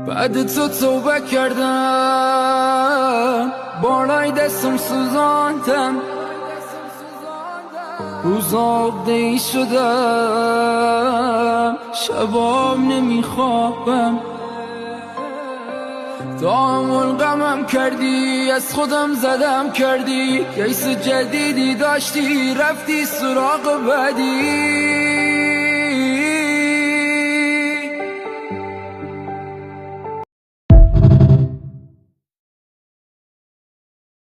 بعد تو توبه کردم، بالای دستم سوزاندم، روزا عقده‌ای شدم، شبام نمیخوابم. تحمل غمم کردی، از خودم زدم کردی، کیس جدیدی داشتی رفتی سراغ بعدی.